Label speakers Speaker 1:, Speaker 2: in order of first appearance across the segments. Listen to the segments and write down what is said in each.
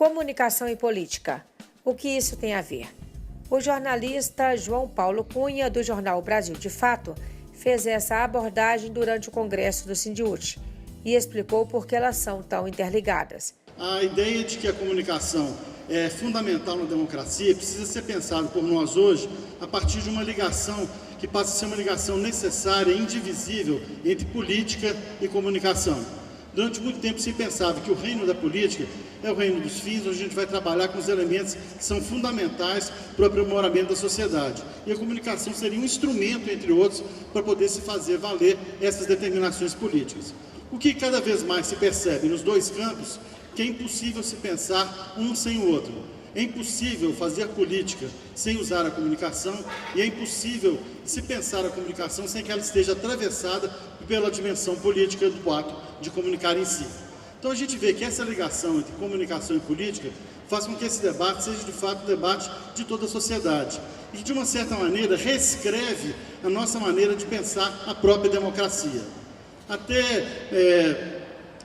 Speaker 1: Comunicação e política. O que isso tem a ver? O jornalista João Paulo Cunha, do jornal Brasil de Fato, fez essa abordagem durante o congresso do Sindiúti e explicou por que elas são tão interligadas.
Speaker 2: A ideia de que a comunicação é fundamental na democracia precisa ser pensada por nós hoje a partir de uma ligação que passa a ser uma ligação necessária e indivisível entre política e comunicação. Durante muito tempo se pensava que o reino da política é o reino dos fins, onde a gente vai trabalhar com os elementos que são fundamentais para o aprimoramento da sociedade. E a comunicação seria um instrumento, entre outros, para poder se fazer valer essas determinações políticas. O que cada vez mais se percebe nos dois campos, que é impossível se pensar um sem o outro. É impossível fazer política sem usar a comunicação e é impossível se pensar a comunicação sem que ela esteja atravessada pela dimensão política do ato de comunicar em si. Então a gente vê que essa ligação entre comunicação e política faz com que esse debate seja de fato um debate de toda a sociedade e que de uma certa maneira reescreve a nossa maneira de pensar a própria democracia. Até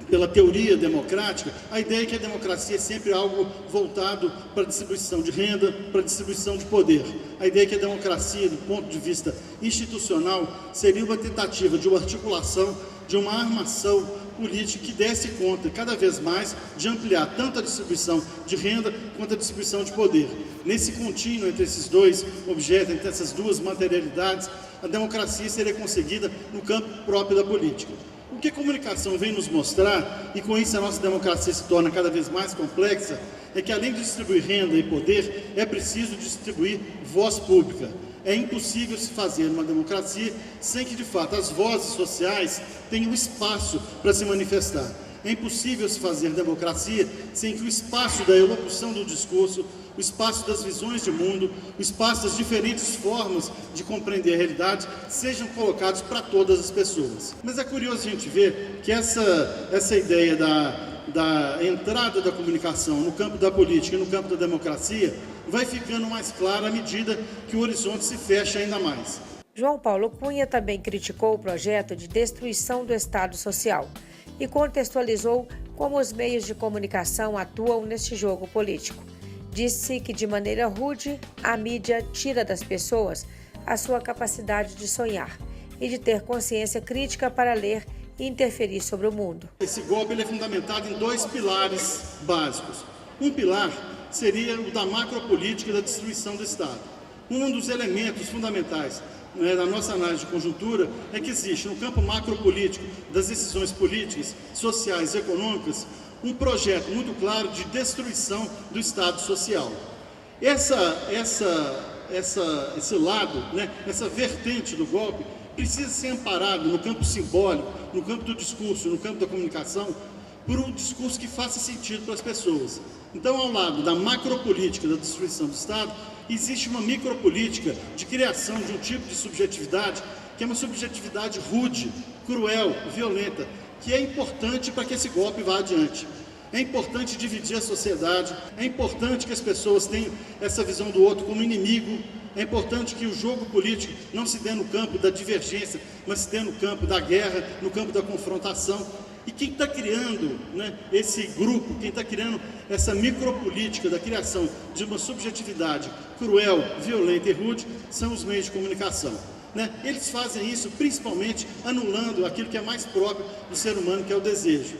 Speaker 2: pela teoria democrática, a ideia é que a democracia é sempre algo voltado para a distribuição de renda, para a distribuição de poder. A ideia é que a democracia, do ponto de vista institucional, seria uma tentativa de uma articulação, de uma armação política que desse conta, cada vez mais, de ampliar tanto a distribuição de renda quanto a distribuição de poder. Nesse contínuo entre esses dois objetos, entre essas duas materialidades, a democracia seria conseguida no campo próprio da política. O que a comunicação vem nos mostrar, e com isso a nossa democracia se torna cada vez mais complexa, é que além de distribuir renda e poder, é preciso distribuir voz pública. É impossível se fazer uma democracia sem que, de fato, as vozes sociais tenham espaço para se manifestar. É impossível se fazer democracia sem que o espaço da elocução do discurso, o espaço das visões de mundo, o espaço das diferentes formas de compreender a realidade sejam colocados para todas as pessoas. Mas é curioso a gente ver que essa ideia da entrada da comunicação no campo da política e no campo da democracia vai ficando mais clara à medida que o horizonte se fecha ainda mais.
Speaker 1: João Paulo Cunha também criticou o projeto de destruição do Estado Social e contextualizou como os meios de comunicação atuam neste jogo político. Disse que, de maneira rude, a mídia tira das pessoas a sua capacidade de sonhar e de ter consciência crítica para ler e interferir sobre o mundo.
Speaker 2: Esse golpe é fundamentado em dois pilares básicos. Um pilar seria o da macropolítica e da destruição do Estado. Um dos elementos fundamentais da nossa análise de conjuntura é que existe no campo macropolítico das decisões políticas, sociais e econômicas um projeto muito claro de destruição do Estado social. Esse lado, essa vertente do golpe precisa ser amparado no campo simbólico, no campo do discurso, no campo da comunicação, por um discurso que faça sentido para as pessoas. Então, ao lado da macropolítica da destruição do Estado, existe uma micropolítica de criação de um tipo de subjetividade que é uma subjetividade rude, cruel, violenta, que é importante para que esse golpe vá adiante. É importante dividir a sociedade, é importante que as pessoas tenham essa visão do outro como inimigo, é importante que o jogo político não se dê no campo da divergência, mas se dê no campo da guerra, no campo da confrontação. E quem está criando esse grupo, quem está criando essa micropolítica da criação de uma subjetividade cruel, violenta e rude, são os meios de comunicação. Eles fazem isso principalmente anulando aquilo que é mais próprio do ser humano, que é o desejo.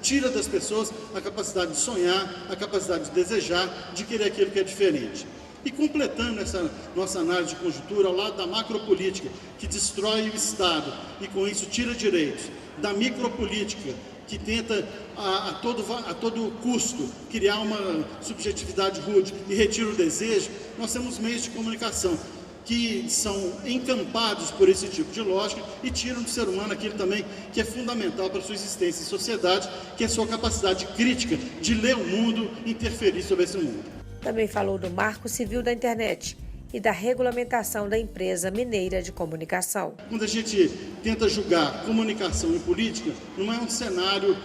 Speaker 2: Tira das pessoas a capacidade de sonhar, a capacidade de desejar, de querer aquilo que é diferente. E completando essa nossa análise de conjuntura, ao lado da macropolítica, que destrói o Estado e com isso tira direitos, da micropolítica, que tenta a todo custo criar uma subjetividade rude e retira o desejo, nós temos meios de comunicação que são encampados por esse tipo de lógica e tiram do ser humano aquilo também que é fundamental para a sua existência em sociedade, que é a sua capacidade crítica de ler o mundo e interferir sobre esse mundo.
Speaker 1: Também falou do Marco Civil da Internet e da regulamentação da empresa mineira de comunicação.
Speaker 2: Quando a gente tenta julgar comunicação e política, não é um cenário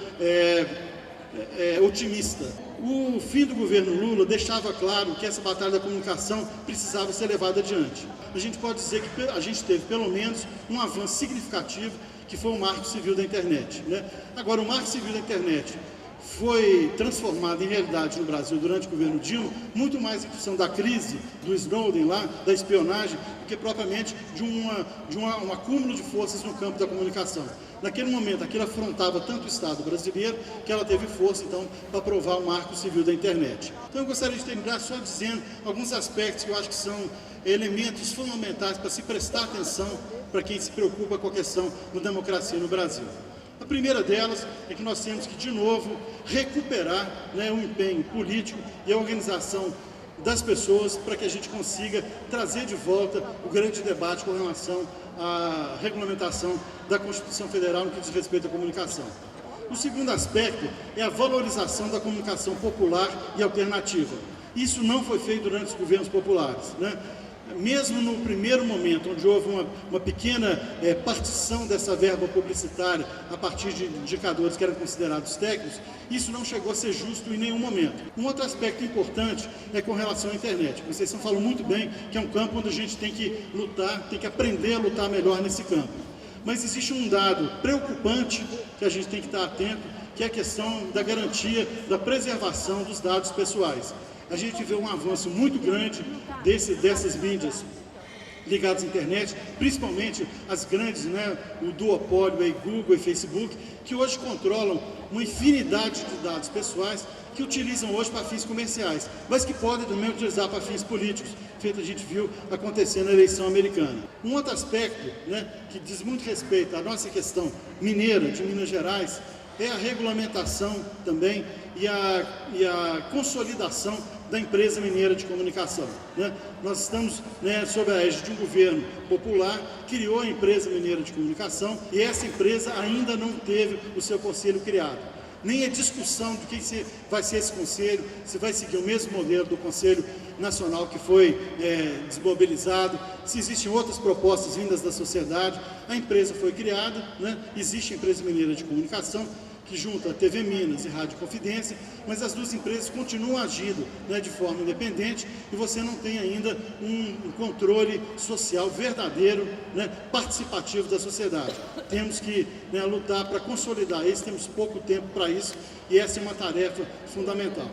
Speaker 2: otimista. O fim do governo Lula deixava claro que essa batalha da comunicação precisava ser levada adiante. A gente pode dizer que a gente teve pelo menos um avanço significativo, que foi o Marco Civil da Internet. Agora, o Marco Civil da Internet foi transformada em realidade no Brasil durante o governo Dilma, muito mais em função da crise do Snowden lá, da espionagem, do que propriamente de um acúmulo de forças no campo da comunicação. Naquele momento, aquilo afrontava tanto o Estado brasileiro, que ela teve força, então, para aprovar o Marco Civil da Internet. Então, eu gostaria de terminar só dizendo alguns aspectos que eu acho que são elementos fundamentais para se prestar atenção para quem se preocupa com a questão da democracia no Brasil. A primeira delas é que nós temos que, de novo, recuperar, o empenho político e a organização das pessoas para que a gente consiga trazer de volta o grande debate com relação à regulamentação da Constituição Federal no que diz respeito à comunicação. O segundo aspecto é a valorização da comunicação popular e alternativa. Isso não foi feito durante os governos populares, Mesmo no primeiro momento, onde houve uma pequena partição dessa verba publicitária a partir de indicadores que eram considerados técnicos, isso não chegou a ser justo em nenhum momento. Um outro aspecto importante é com relação à internet. Vocês falam muito bem que é um campo onde a gente tem que lutar, tem que aprender a lutar melhor nesse campo. Mas existe um dado preocupante que a gente tem que estar atento, que é a questão da garantia da preservação dos dados pessoais. A gente vê um avanço muito grande dessas mídias ligadas à internet, principalmente as grandes, o duopólio aí, Google e Facebook, que hoje controlam uma infinidade de dados pessoais que utilizam hoje para fins comerciais, mas que podem também utilizar para fins políticos, feito a gente viu acontecer na eleição americana. Um outro aspecto, que diz muito respeito à nossa questão mineira de Minas Gerais, é a regulamentação também e a consolidação da empresa mineira de comunicação. Nós estamos sob a égide de um governo popular, criou a empresa mineira de comunicação e essa empresa ainda não teve o seu conselho criado. Nem a discussão de quem vai ser esse conselho, se vai seguir o mesmo modelo do Conselho Nacional que foi desmobilizado, se existem outras propostas vindas da sociedade. A empresa foi criada, existe a empresa mineira de comunicação, que junta a TV Minas e Rádio Confidência, mas as duas empresas continuam agindo de forma independente e você não tem ainda um controle social verdadeiro, participativo da sociedade. Temos que lutar para consolidar isso, temos pouco tempo para isso e essa é uma tarefa fundamental.